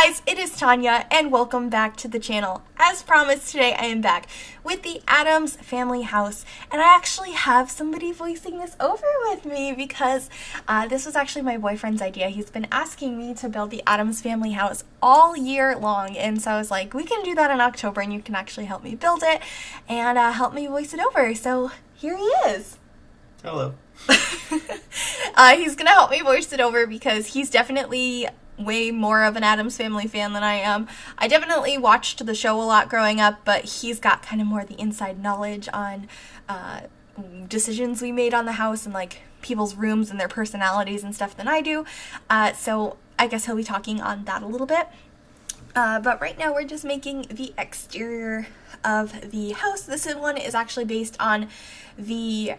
guys, it is Tanya, and welcome back to the channel. As promised, today I am back with the Addams family house, and I actually have somebody voicing this over with me because this was actually my boyfriend's idea. He's been asking me to build the Addams family house all year long, and so I was like, we can do that in October, and you can actually help me build it and help me voice it over. So here he is. Hello. He's gonna help me voice it over because he's definitely way more of an Addams Family fan than I am. I definitely watched the show a lot growing up, but he's got kind of more the inside knowledge on decisions we made on the house and like people's rooms and their personalities and stuff than I do. So I guess he'll be talking on that a little bit. But right now we're just making the exterior of the house. This one is actually based on the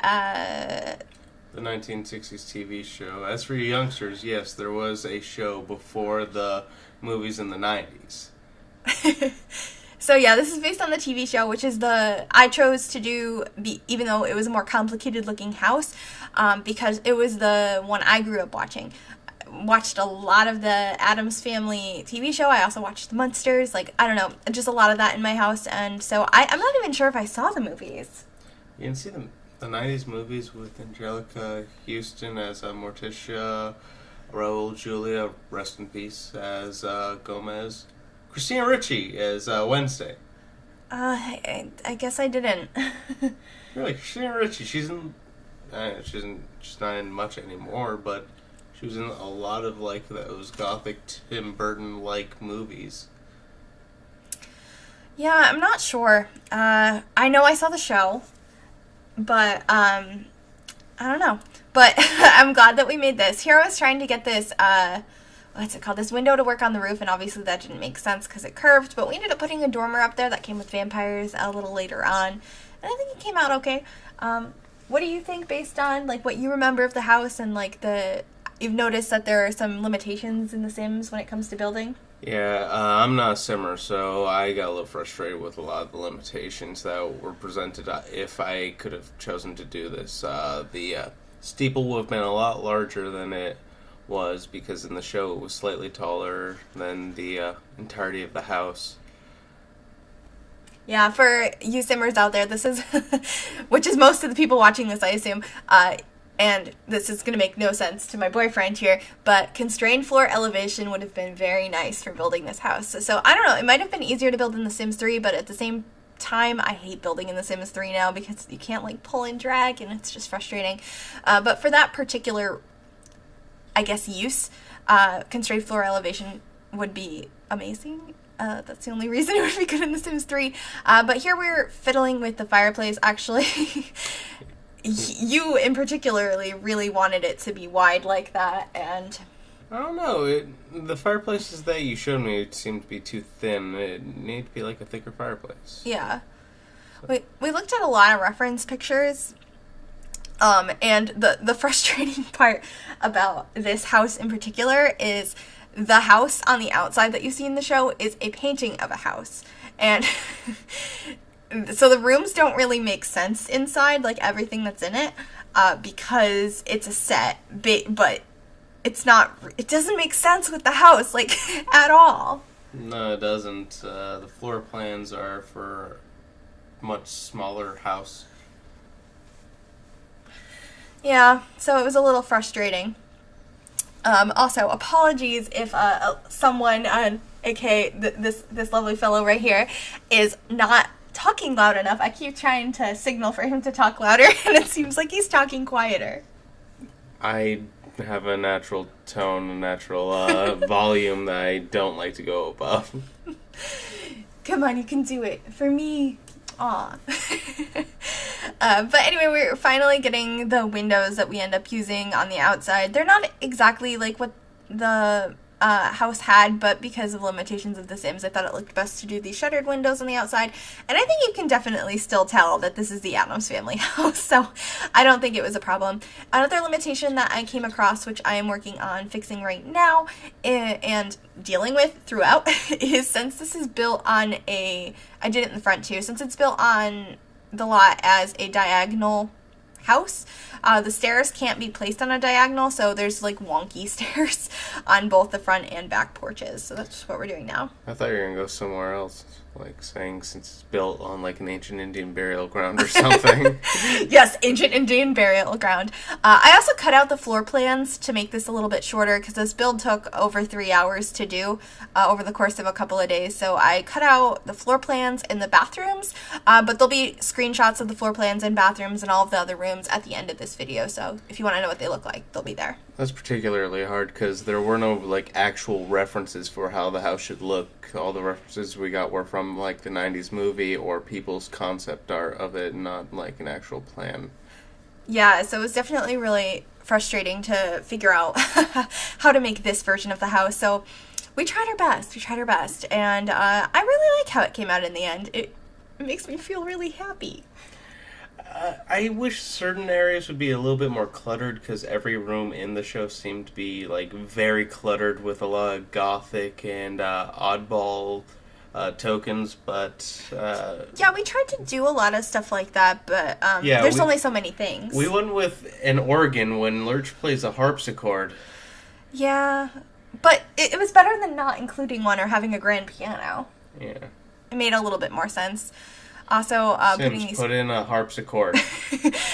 1960s TV show. As for you youngsters, yes, there was a show before the movies in the 90s. So yeah, this is based on the TV show, which is I chose to do, even though it was a more complicated looking house, because it was the one I grew up watching. Watched a lot of the Addams Family TV show. I also watched the Munsters, I don't know, just a lot of that in my house, and so I'm not even sure if I saw the movies. You didn't see the 90s movies with Angelica Houston as Morticia, Raul Julia, rest in peace, as Gomez, Christina Ricci as Wednesday. I guess I didn't. Really, Christina Ricci, she's not in much anymore, but she was in a lot of those gothic Tim Burton movies. Yeah, I'm not sure. I know I saw the show, but I don't know. But I'm glad that we made this. Here I was trying to get this, what's it called? This window to work on the roof, and obviously that didn't make sense because it curved, but we ended up putting a dormer up there that came with vampires a little later on, and I think it came out okay. What do you think based on what you remember of the house and you've noticed that there are some limitations in The Sims when it comes to building? Yeah, I'm not a simmer, so I got a little frustrated with a lot of the limitations that were presented. If I could have chosen to do this, the steeple would have been a lot larger than it was, because in the show it was slightly taller than the entirety of the house. Yeah, for you simmers out there, this is, which is most of the people watching this, I assume, and this is going to make no sense to my boyfriend here, but constrained floor elevation would have been very nice for building this house. So I don't know, it might have been easier to build in The Sims 3, but at the same time, I hate building in The Sims 3 now because you can't pull and drag, and it's just frustrating. But for that particular, I guess, use, constrained floor elevation would be amazing. That's the only reason it would be good in The Sims 3. But here we're fiddling with the fireplace, actually. You in particularly really wanted it to be wide like that, and I don't know. The fireplaces that you showed me seemed to be too thin. It needed to be a thicker fireplace. Yeah. So. We looked at a lot of reference pictures, and the frustrating part about this house in particular is the house on the outside that you see in the show is a painting of a house, and so the rooms don't really make sense inside, everything that's in it, because it's a set, but it's not, it doesn't make sense with the house, at all. No, it doesn't. The floor plans are for a much smaller house. Yeah, so it was a little frustrating. Also, apologies if someone, aka this lovely fellow right here, is not talking loud enough. I keep trying to signal for him to talk louder, and it seems like he's talking quieter. I have a natural tone, a natural volume that I don't like to go above. Come on, you can do it. For me, aw. But anyway, we're finally getting the windows that we end up using on the outside. They're not exactly what the house had, but because of limitations of The Sims, I thought it looked best to do these shuttered windows on the outside, and I think you can definitely still tell that this is the Addams Family house, so I don't think it was a problem. Another limitation that I came across, which I am working on fixing right now and dealing with throughout, is since this is built on I did it in the front too, since it's built on the lot as a diagonal house. The stairs can't be placed on a diagonal, so there's like wonky stairs on both the front and back porches. So that's what we're doing now. I thought you were going to go somewhere else, like saying since it's built on like an ancient Indian burial ground or something. Yes, ancient Indian burial ground. I also cut out the floor plans to make this a little bit shorter because this build took over 3 hours to do over the course of a couple of days. So I cut out the floor plans in the bathrooms, but there'll be screenshots of the floor plans and bathrooms and all of the other rooms at the end of this video. So if you want to know what they look like, they'll be there. That's particularly hard because there were no like actual references for how the house should look. All the references we got were from like the 90s movie or people's concept art of it, not like an actual plan. Yeah, so it was definitely really frustrating to figure out how to make this version of the house. So we tried our best, and I really like how it came out in the end. It makes me feel really happy. I wish certain areas would be a little bit more cluttered because every room in the show seemed to be like very cluttered with a lot of gothic and oddball tokens, but yeah, we tried to do a lot of stuff like that, but there's only so many things. We went with an organ when Lurch plays a harpsichord. Yeah, but it was better than not including one or having a grand piano. Yeah, it made a little bit more sense. Also, put in a harpsichord.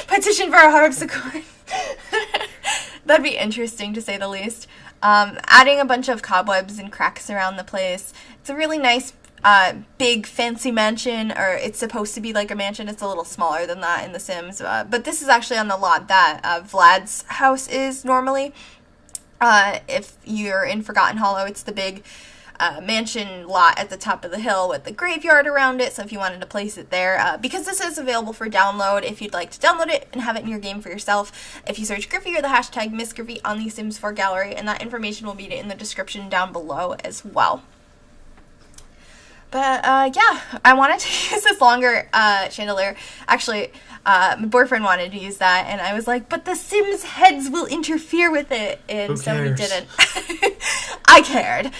Petition for a harpsichord. That'd be interesting, to say the least. Adding a bunch of cobwebs and cracks around the place. It's a really nice, big, fancy mansion, or it's supposed to be like a mansion. It's a little smaller than that in The Sims. But this is actually on the lot that Vlad's house is normally. If you're in Forgotten Hollow, it's the big mansion lot at the top of the hill with the graveyard around it, so if you wanted to place it there, because this is available for download, if you'd like to download it and have it in your game for yourself, if you search Griffy or the hashtag MsGryphi on the Sims 4 gallery, and that information will be in the description down below as well. But yeah, I wanted to use this longer chandelier. Actually, my boyfriend wanted to use that, and I was like, but the Sims heads will interfere with it, and so we didn't. I cared.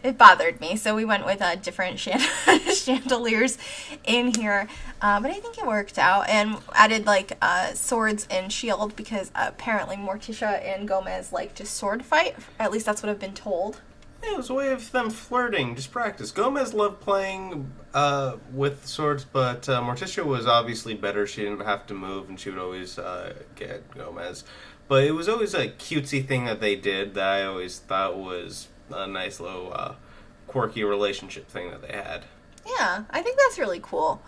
It bothered me, so we went with different chandeliers in here, but I think it worked out, and added like swords and shield, because apparently Morticia and Gomez like to sword fight. At least that's what I've been told. Yeah, it was a way of them flirting, just practice. Gomez loved playing with swords, but Morticia was obviously better. She didn't have to move, and she would always get Gomez. But it was always a cutesy thing that they did that I always thought was a nice little quirky relationship thing that they had. Yeah, I think that's really cool.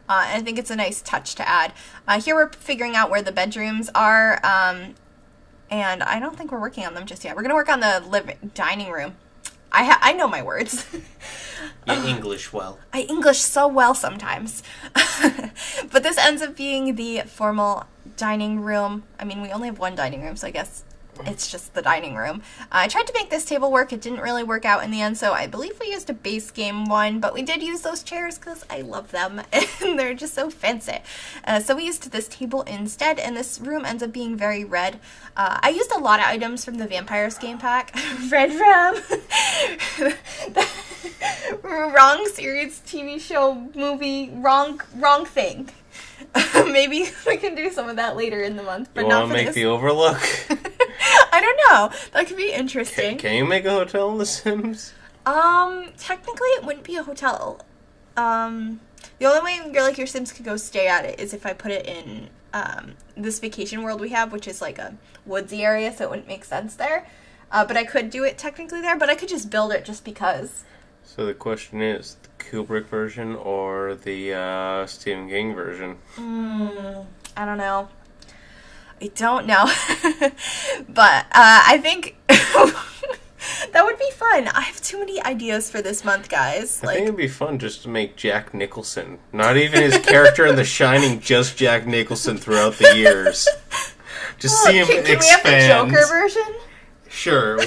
And I think it's a nice touch to add. Here we're figuring out where the bedrooms are, and I don't think we're working on them just yet. We're going to work on the dining room. I know my words. You English well. I English so well sometimes. But this ends up being the formal dining room. I mean, we only have one dining room, so I guess it's just the dining room. I tried to make this table work. It didn't really work out in the end, so I believe we used a base game one, but we did use those chairs because I love them, and they're just so fancy. So we used this table instead, and this room ends up being very red. I used a lot of items from the Vampires game pack. Red Rum. Wrong series, TV show, movie, wrong thing. Maybe we can do some of that later in the month, but not for this. You want to make the Overlook? I don't know. That could be interesting. Can you make a hotel in The Sims? Technically it wouldn't be a hotel. The only way your Sims could go stay at it is if I put it in this vacation world we have, which is like a woodsy area, so it wouldn't make sense there. But I could do it technically there, but I could just build it just because. So the question is, the Kubrick version or the Stephen King version? I don't know. I don't know. But I think that would be fun. I have too many ideas for this month, guys. I think it'd be fun just to make Jack Nicholson. Not even his character in The Shining, just Jack Nicholson throughout the years. Just see him expand. Can we have the Joker version? Sure.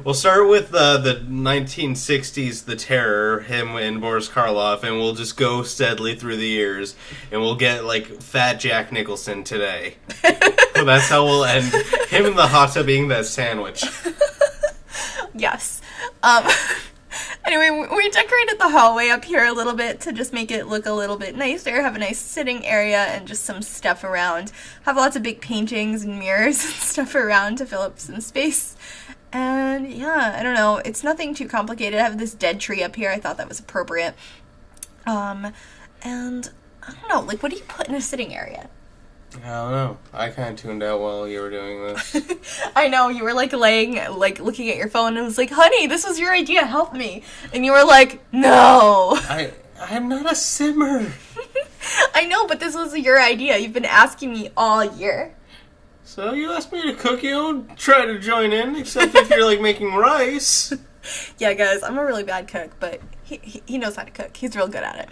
We'll start with the 1960s, The Terror, him and Boris Karloff, and we'll just go steadily through the years, and we'll get, like, fat Jack Nicholson today. Well, that's how we'll end. Him in the hot tub eating that sandwich. Yes. Anyway, we decorated the hallway up here a little bit to just make it look a little bit nicer, have a nice sitting area and just some stuff around. Have lots of big paintings and mirrors and stuff around to fill up some space. And yeah, I don't know, it's nothing too complicated. I have this dead tree up here. I thought that was appropriate. And I don't know, like, what do you put in a sitting area? I don't know. I kind of tuned out while you were doing this. I know, you were like laying, like looking at your phone and was like, honey, this was your idea, help me. And you were like, no. I'm not a simmer. I know, but this was your idea. You've been asking me all year. So you asked me to cook, you don't try to join in, except if you're like making rice. Yeah, guys, I'm a really bad cook, but he knows how to cook. He's real good at it.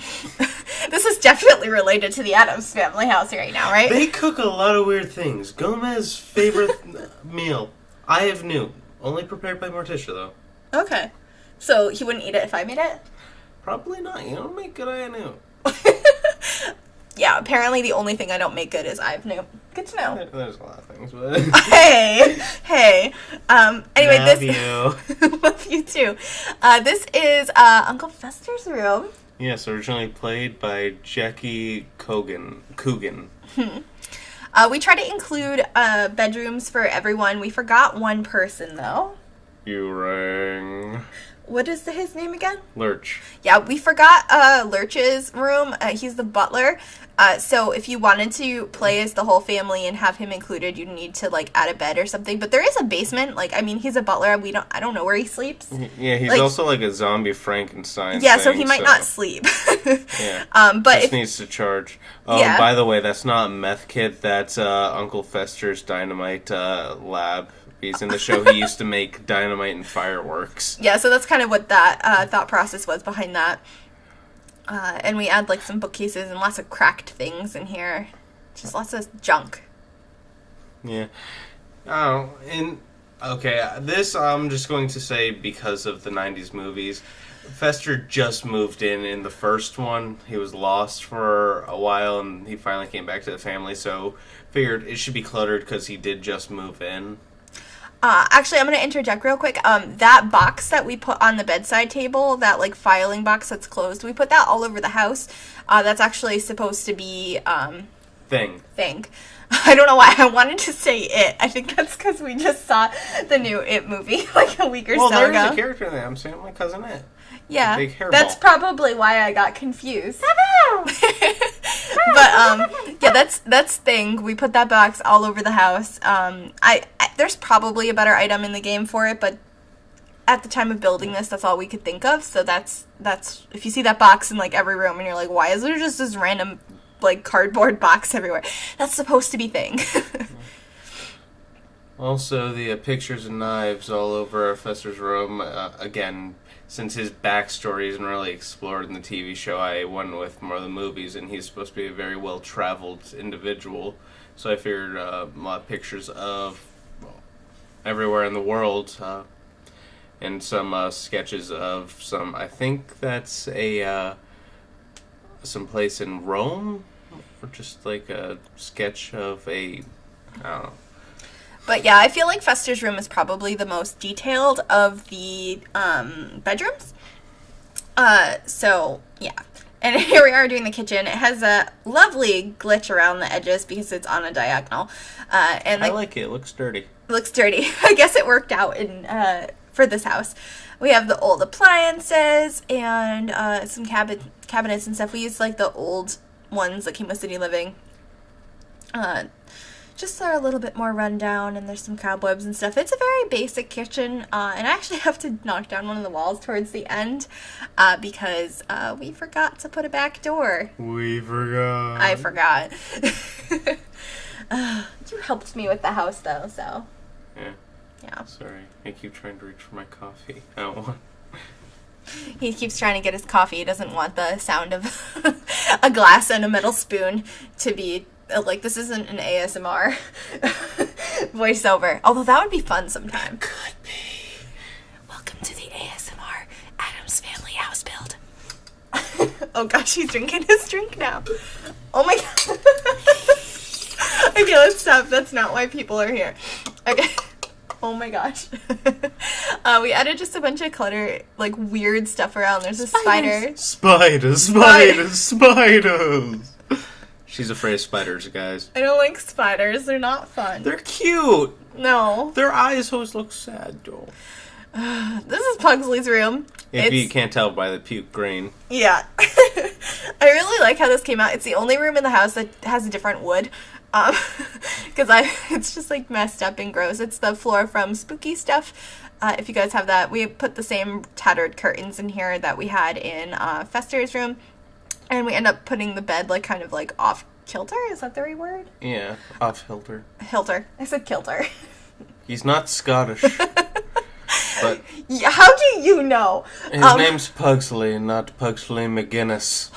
This is definitely related to the Addams family house right now, right? They cook a lot of weird things. Gomez's favorite meal, I have new. Only prepared by Morticia, though. Okay. So he wouldn't eat it if I made it? Probably not. You don't make good I new. Yeah, apparently the only thing I don't make good is I've new. Good to know. There's a lot of things, but... Hey. Anyway, Love this... you. Love you too. This is Uncle Fester's room. Yes, originally played by Jackie Coogan. We try to include bedrooms for everyone. We forgot one person, though. You rang. What is his name again? Lurch. Yeah, we forgot Lurch's room. He's the butler. So if you wanted to play as the whole family and have him included, you'd need to like add a bed or something. But there is a basement. Like, I mean, he's a butler. I don't know where he sleeps. Yeah, he's like, also like a zombie Frankenstein. Yeah, so he might not sleep. Yeah. But just needs to charge. Oh, yeah. By the way, that's not a meth kit. That's Uncle Fester's dynamite lab. He's in the show. He used to make dynamite and fireworks. Yeah, so that's kind of what that thought process was behind that. And we add like some bookcases and lots of cracked things in here. Just lots of junk. Yeah. Oh, and okay, this I'm just going to say because of the 90s movies. Fester just moved in the first one. He was lost for a while and he finally came back to the family, so figured it should be cluttered because he did just move in. Actually, I'm going to interject real quick. That box that we put on the bedside table, that, like, filing box that's closed, we put that all over the house. That's actually supposed to be, Thing. I don't know why I wanted to say It. I think that's because we just saw the new It movie, like, a week or so ago. Well, there's a character there. I'm saying my cousin It. Yeah, big hairball. That's probably why I got confused. But yeah, that's Thing. We put that box all over the house. There's probably a better item in the game for it, but at the time of building this, that's all we could think of. So that's if you see that box in like every room and you're like, why is there just this random like cardboard box everywhere? That's supposed to be Thing. Also, the pictures and knives all over Fester's room. Again, since his backstory isn't really explored in the TV show, I went with more of the movies, and he's supposed to be a very well-traveled individual. So I figured a lot of pictures of everywhere in the world, and some sketches of some. I think that's some place in Rome, or just like a sketch of I don't know. But yeah, I feel like Fester's room is probably the most detailed of the bedrooms. So, yeah. And here we are doing the kitchen. It has a lovely glitch around the edges because it's on a diagonal. And I like it. It looks dirty. Looks dirty. I guess it worked out for this house. We have the old appliances and some cabinets and stuff. We use like the old ones that came with City Living. Just they're a little bit more run down, and there's some cobwebs and stuff. It's a very basic kitchen, and I actually have to knock down one of the walls towards the end because we forgot to put a back door. We forgot. I forgot. You helped me with the house, though, so. Yeah. Sorry. I keep trying to reach for my coffee. I don't want... He keeps trying to get his coffee. He doesn't want the sound of a glass and a metal spoon to be... Like, this isn't an ASMR voiceover. Although that would be fun sometime. It could be. Welcome to the ASMR Addams Family House Build. Oh gosh, he's drinking his drink now. Oh my god. Okay, let's stop. That's not why people are here. Okay. Oh my gosh. We added just a bunch of clutter, like weird stuff around. There's a spider. Spiders. She's afraid of spiders, guys. I don't like spiders. They're not fun. They're cute. No. Their eyes always look sad, though. This is Pugsley's room. If you can't tell by the puke green. Yeah. I really like how this came out. It's the only room in the house that has a different wood. Because it's just like messed up and gross. It's the floor from Spooky Stuff. If you guys have that, we put the same tattered curtains in here that we had in Fester's room. And we end up putting the bed like kind of like off kilter. Is that the right word? Yeah, off kilter. Hilter. I said kilter. He's not Scottish. But yeah, how do you know? His name's Pugsley, not Pugsley McGinnis.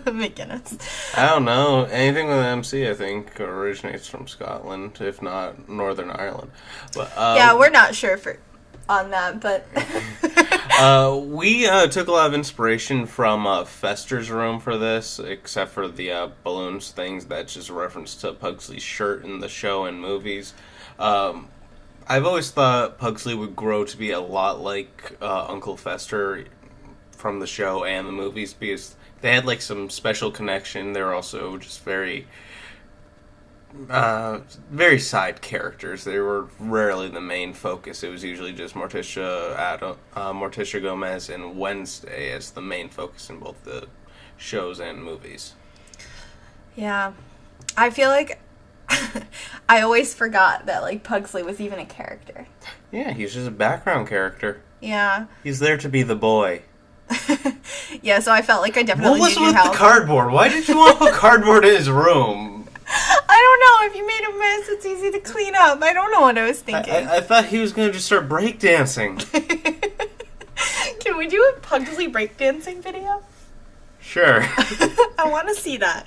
McGinnis. I don't know. Anything with MC, I think, originates from Scotland, if not Northern Ireland. But yeah, we're not sure on that, but we took a lot of inspiration from Fester's room for this, except for the balloons things. That's just a reference to Pugsley's shirt in the show and movies. I've always thought Pugsley would grow to be a lot like Uncle Fester from the show and the movies because they had like some special connection. They were also just very side characters. They were rarely the main focus. It was usually just Morticia Gomez and Wednesday as the main focus in both the shows and movies. Yeah. I feel like I always forgot that, like, Pugsley was even a character. Yeah, he's just a background character. Yeah. He's there to be the boy. Yeah, so I felt like I definitely needed your help. What was with the cardboard? Why did you want to put cardboard in his room? I don't know. If you made a mess, it's easy to clean up. I don't know what I was thinking. I thought he was going to just start breakdancing. Can we do a Pugsley breakdancing video? Sure. I want to see that.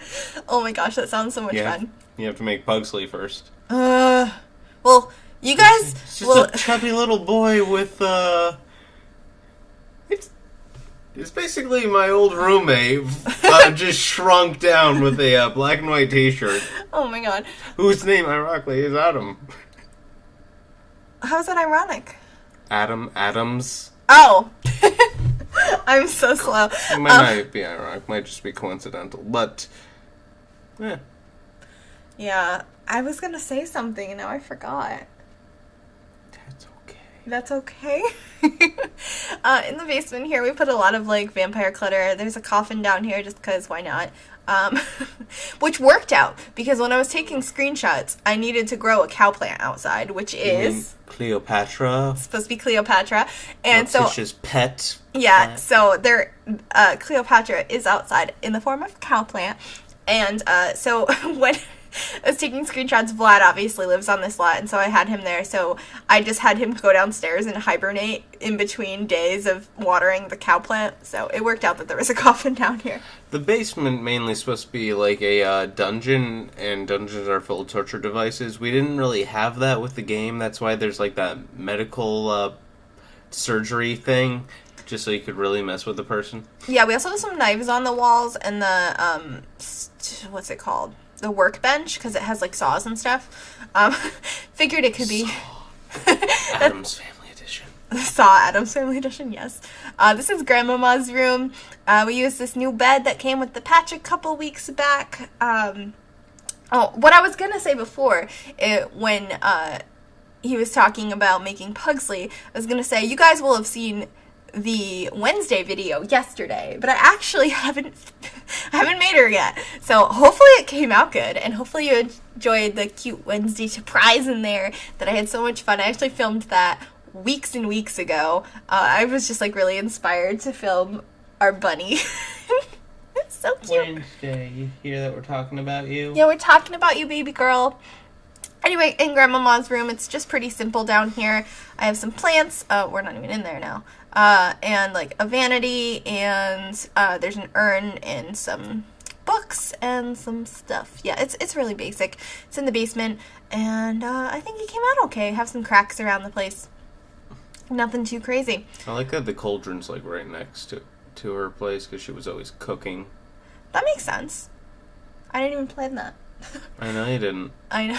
Oh my gosh, that sounds so much fun. You have to make Pugsley first. Well, you guys... It's just a chubby little boy with, It's basically my old roommate, just shrunk down with a black and white t-shirt. Oh my god. Whose name, ironically, is Adam. How's that ironic? Addams. Oh! I'm so slow. It might not be ironic, it might just be coincidental, but... yeah. Yeah, I was gonna say something and now I forgot. That's okay. That's okay. In the basement here, we put a lot of, like, vampire clutter. There's a coffin down here just because, why not? Which worked out, because when I was taking screenshots, I needed to grow a cow plant outside, which is... Cleopatra. It's supposed to be Cleopatra. And Morticia's pet. Yeah, plant. so Cleopatra is outside in the form of a cow plant. And so when... I was taking screenshots. Vlad obviously lives on this lot, and so I had him there. So I just had him go downstairs and hibernate in between days of watering the cow plant. So it worked out that there was a coffin down here. The basement mainly supposed to be like a dungeon, and dungeons are full of torture devices. We didn't really have that with the game. That's why there's like that medical surgery thing, just so you could really mess with the person. Yeah, we also have some knives on the walls and the what's it called? The workbench, because it has like saws and stuff. Figured it could be Addams Family Edition. Saw Addams Family Edition, yes. This is Grandmama's room. We used this new bed that came with the patch a couple weeks back. What I was gonna say before, when he was talking about making Pugsley, I was gonna say you guys will have seen the Wednesday video yesterday, but I actually haven't made her yet. So hopefully it came out good, and hopefully you enjoyed the cute Wednesday surprise in there that I had so much fun. I actually filmed that weeks and weeks ago. I was just like really inspired to film our bunny. It's so cute. Wednesday, you hear that we're talking about you? Yeah, we're talking about you, baby girl. Anyway, in Grandmama's room, it's just pretty simple down here. I have some plants. We're not even in there now. And like a vanity, and there's an urn and some books and some stuff. Yeah, it's really basic. It's in the basement, and I think it came out okay. Have some cracks around the place. Nothing too crazy. I like that the cauldron's like right next to her place because she was always cooking. That makes sense. I didn't even plan that. I know you didn't. I know.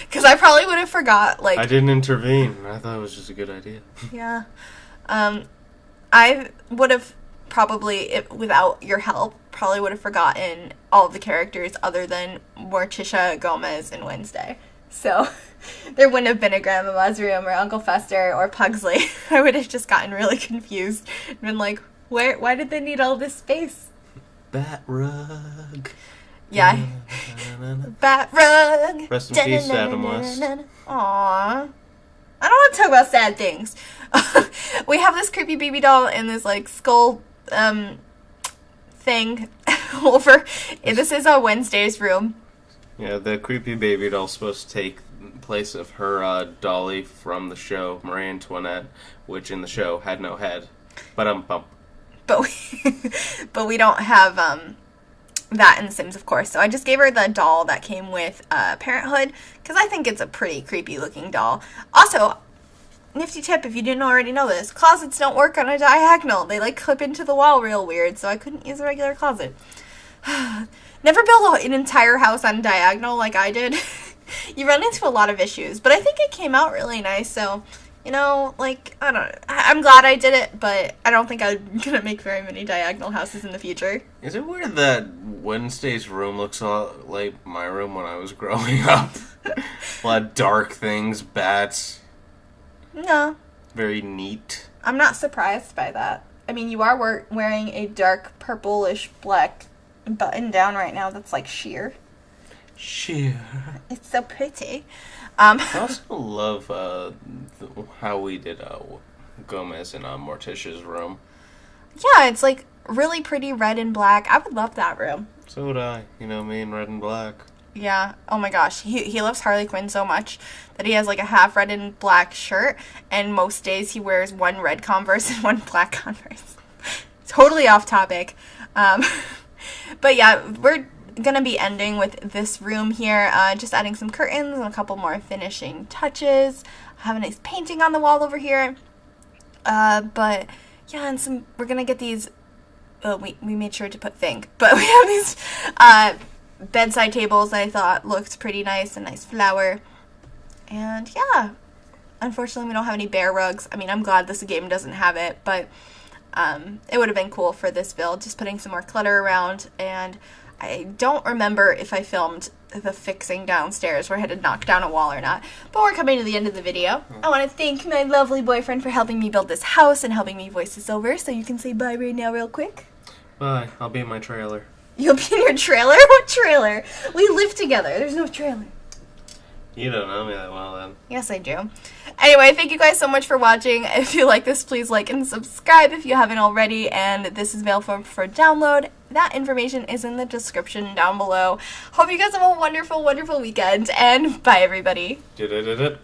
Because I probably would have forgot, like... I didn't intervene. I thought it was just a good idea. Yeah. I would have probably, without your help, probably would have forgotten all of the characters other than Morticia, Gomez, and Wednesday. So there wouldn't have been a Grandmama's Room or Uncle Fester or Pugsley. I would have just gotten really confused and been like, why did they need all this space? Bat rug. Yeah. Bat rug. Rest in peace, Adam West. Aww. I don't want to talk about sad things. We have this creepy baby doll in this, like, skull thing over. This is Wednesday's room. Yeah, the creepy baby doll's supposed to take place of her dolly from the show, Marie Antoinette, which in the show had no head. But we don't have that in The Sims, of course. So I just gave her the doll that came with Parenthood, because I think it's a pretty creepy looking doll. Also, nifty tip if you didn't already know this, closets don't work on a diagonal. They like clip into the wall real weird, so I couldn't use a regular closet. Never build an entire house on diagonal like I did. You run into a lot of issues, but I think it came out really nice, so, you know, like, I don't know. I'm glad I did it, but I don't think I'm gonna make very many diagonal houses in the future. Is it weird that Wednesday's room looks a lot like my room when I was growing up? A lot of dark things, bats. No. Very neat. I'm not surprised by that. I mean, you are wearing a dark purplish black button down right now that's like sheer. Sheer. It's so pretty. I also love how we did Gomez and Morticia's room. Yeah, it's like really pretty red and black. I would love that room. So would I. You know me in red and black. Yeah. Oh my gosh. He loves Harley Quinn so much that he has like a half red and black shirt, and most days he wears one red Converse and one black Converse. Totally off topic. But yeah, we're gonna be ending with this room here, just adding some curtains and a couple more finishing touches. I have a nice painting on the wall over here. But yeah, and we're gonna get these, we made sure to put think, but we have these bedside tables that I thought looked pretty nice, a nice flower. And yeah, unfortunately we don't have any bear rugs. I mean, I'm glad this game doesn't have it, but it would have been cool for this build, just putting some more clutter around. And I don't remember if I filmed the fixing downstairs where I had to knock down a wall or not, but we're coming to the end of the video. I want to thank my lovely boyfriend for helping me build this house and helping me voice this over, so you can say bye right now real quick. Bye. I'll be in my trailer. You'll be in your trailer? What trailer? We live together. There's no trailer. You don't know me that well, then. Yes, I do. Anyway, thank you guys so much for watching. If you like this, please like and subscribe if you haven't already. And this is available for download. That information is in the description down below. Hope you guys have a wonderful, wonderful weekend. And bye, everybody. Da-da-da-da.